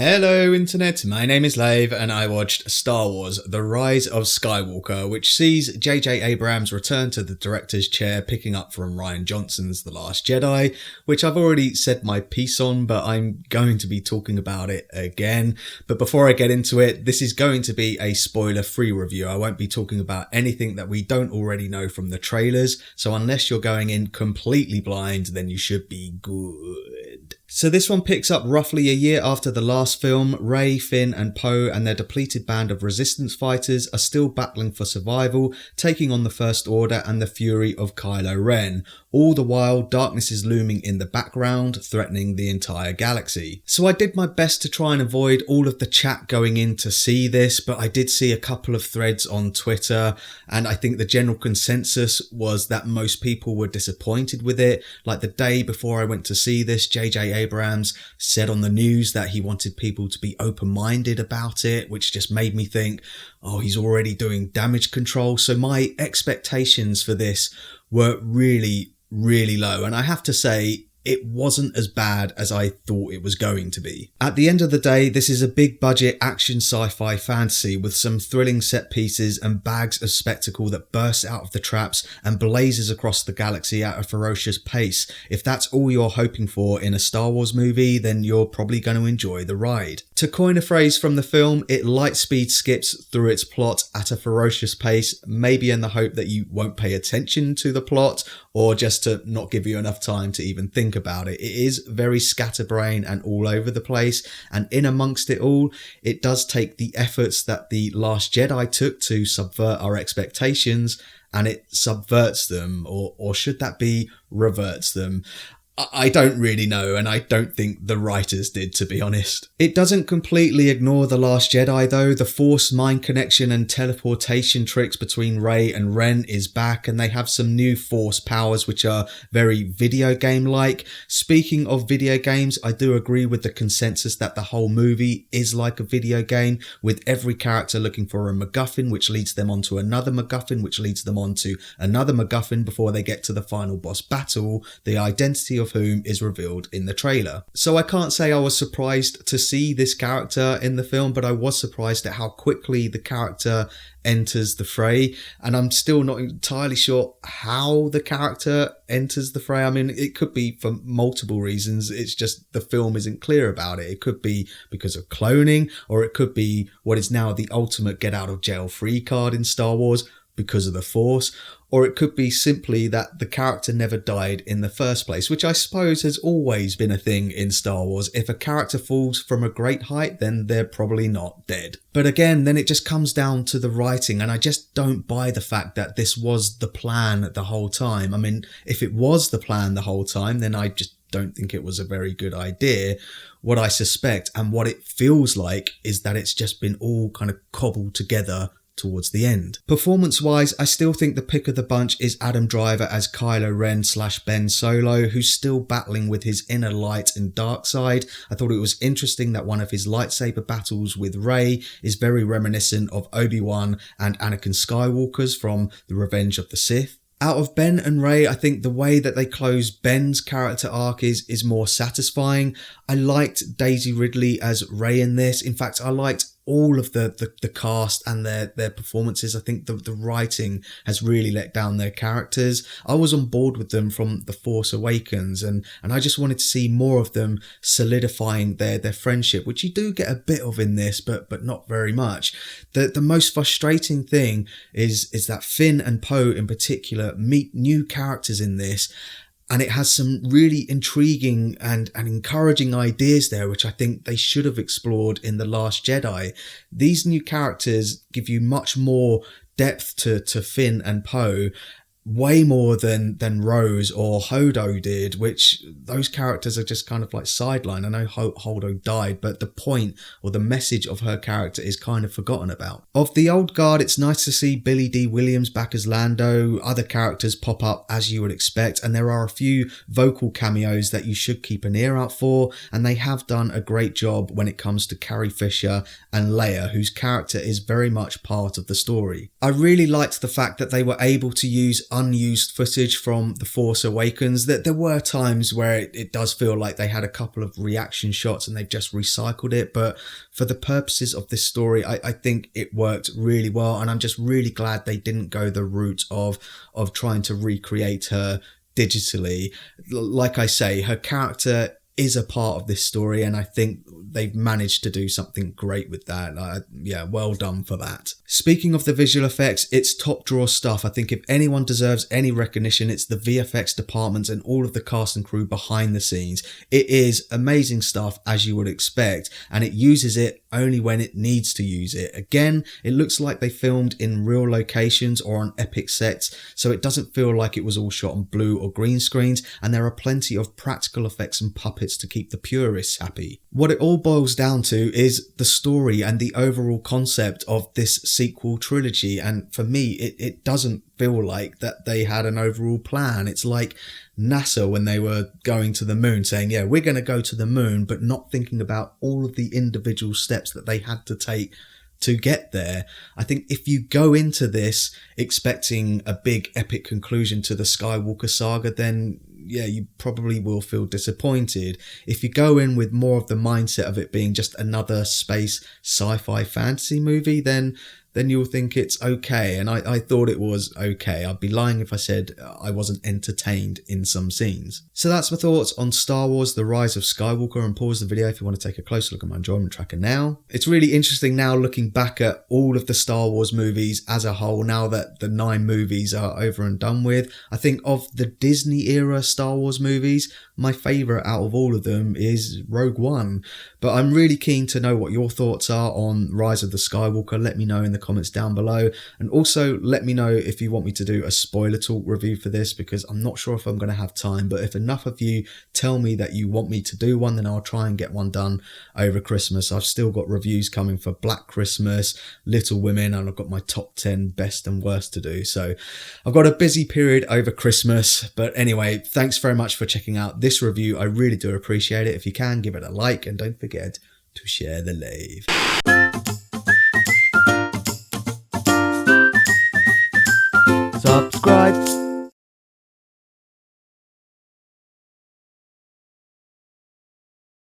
Hello Internet, my name is Lave and I watched Star Wars The Rise of Skywalker, which sees J.J. Abrams return to the director's chair, picking up from Rian Johnson's The Last Jedi, which I've already said my piece on, but I'm going to be talking about it again. But before I get into it, this is going to be a spoiler-free review. I won't be talking about anything that we don't already know from the trailers, so unless you're going in completely blind, then you should be good. So this one picks up roughly a year after the last film. Rey, Finn and Poe and their depleted band of resistance fighters are still battling for survival, taking on the First Order and the fury of Kylo Ren. All the while, darkness is looming in the background, threatening the entire galaxy. So I did my best to try and avoid all of the chat going in to see this, but I did see a couple of threads on Twitter, and I think the general consensus was that most people were disappointed with it. Like the day before I went to see this, J.J. Abrams said on the news that he wanted people to be open-minded about it, which just made me think, oh, he's already doing damage control. So my expectations for this were really low, and I have to say it wasn't as bad as I thought it was going to be. At the end of the day, this is a big budget action sci-fi fantasy with some thrilling set pieces and bags of spectacle that bursts out of the traps and blazes across the galaxy at a ferocious pace. If that's all you're hoping for in a Star Wars movie, then you're probably going to enjoy the ride. To coin a phrase from the film, it light speed skips through its plot at a ferocious pace, maybe in the hope that you won't pay attention to the plot, or just to not give you enough time to even think about it. It is very scatterbrained and all over the place, and in amongst it all, it does take the efforts that The Last Jedi took to subvert our expectations, and it subverts them, or should that be reverts them? I don't really know, and I don't think the writers did, to be honest. It doesn't completely ignore The Last Jedi though. The Force, mind connection and teleportation tricks between Rey and Ren is back, and they have some new Force powers which are very video game-like. Speaking of video games, I do agree with the consensus that the whole movie is like a video game, with every character looking for a MacGuffin, which leads them onto another MacGuffin, which leads them onto another MacGuffin before they get to the final boss battle, the identity of whom is revealed in the trailer. So I can't say I was surprised to see this character in the film, but I was surprised at how quickly the character enters the fray, and I'm still not entirely sure how the character enters the fray. I mean, it could be for multiple reasons, it's just the film isn't clear about it. It could be because of cloning, or it could be what is now the ultimate get out of jail free card in Star Wars, because of the Force, or it could be simply that the character never died in the first place, which I suppose has always been a thing in Star Wars. If a character falls from a great height, then they're probably not dead. But again, then it just comes down to the writing, and I just don't buy the fact that this was the plan the whole time. I mean, if it was the plan the whole time, then I just don't think it was a very good idea. What I suspect and what it feels like is that it's just been all kind of cobbled together towards the end. Performance-wise, I still think the pick of the bunch is Adam Driver as Kylo Ren / Ben Solo, who's still battling with his inner light and dark side. I thought it was interesting that one of his lightsaber battles with Rey is very reminiscent of Obi-Wan and Anakin Skywalker's from The Revenge of the Sith. Out of Ben and Rey, I think the way that they close Ben's character arc is more satisfying. I liked Daisy Ridley as Rey in this. In fact, I liked all of the cast and their performances. I think the writing has really let down their characters. I was on board with them from The Force Awakens, and I just wanted to see more of them solidifying their friendship, which you do get a bit of in this, but not very much. The most frustrating thing is that Finn and Poe in particular meet new characters in this, and it has some really intriguing and encouraging ideas there, which I think they should have explored in The Last Jedi. These new characters give you much more depth to Finn and Poe, way more than Rose or Holdo did, which those characters are just kind of like sidelined. I know Holdo died, but the point or the message of her character is kind of forgotten about. Of the old guard, it's nice to see Billy D. Williams back as Lando. Other characters pop up as you would expect, and there are a few vocal cameos that you should keep an ear out for, and they have done a great job when it comes to Carrie Fisher and Leia, whose character is very much part of the story. I really liked the fact that they were able to use unused footage from The Force Awakens, that there were times where it does feel like they had a couple of reaction shots and they've just recycled it. But for the purposes of this story, I think it worked really well. And I'm just really glad they didn't go the route of trying to recreate her digitally. Like I say, her character is a part of this story, and I think they've managed to do something great with that. Yeah, well done for that. Speaking of the visual effects, it's top drawer stuff. I think if anyone deserves any recognition, it's the VFX department and all of the cast and crew behind the scenes. It is amazing stuff, as you would expect, and it uses it only when it needs to use it. Again, it looks like they filmed in real locations or on epic sets, so it doesn't feel like it was all shot on blue or green screens, and there are plenty of practical effects and puppets to keep the purists happy. What it all boils down to is the story and the overall concept of this sequel trilogy, and for me it doesn't feel like that they had an overall plan. It's like NASA when they were going to the moon, saying, yeah, we're going to go to the moon, but not thinking about all of the individual steps that they had to take to get there. I think if you go into this expecting a big epic conclusion to the Skywalker saga, then yeah, you probably will feel disappointed. If you go in with more of the mindset of it being just another space sci-fi fantasy movie, then you'll think it's okay. And I thought it was okay. I'd be lying if I said I wasn't entertained in some scenes. So that's my thoughts on Star Wars: The Rise of Skywalker, and pause the video if you want to take a closer look at my enjoyment tracker now. It's really interesting now looking back at all of the Star Wars movies as a whole, now that the 9 movies are over and done with. I think of the Disney era Star Wars movies, my favourite out of all of them is Rogue One. But I'm really keen to know what your thoughts are on Rise of the Skywalker. Let me know in the comments down below, and also let me know if you want me to do a spoiler talk review for this, because I'm not sure if I'm going to have time, but if enough of you tell me that you want me to do one, then I'll try and get one done over Christmas. I've still got reviews coming for Black Christmas, Little Women, and I've got my top 10 best and worst to do, so I've got a busy period over Christmas. But anyway, thanks very much for checking out this review. I really do appreciate it. If you can, give it a like, and don't forget to share the lave. Subscribe.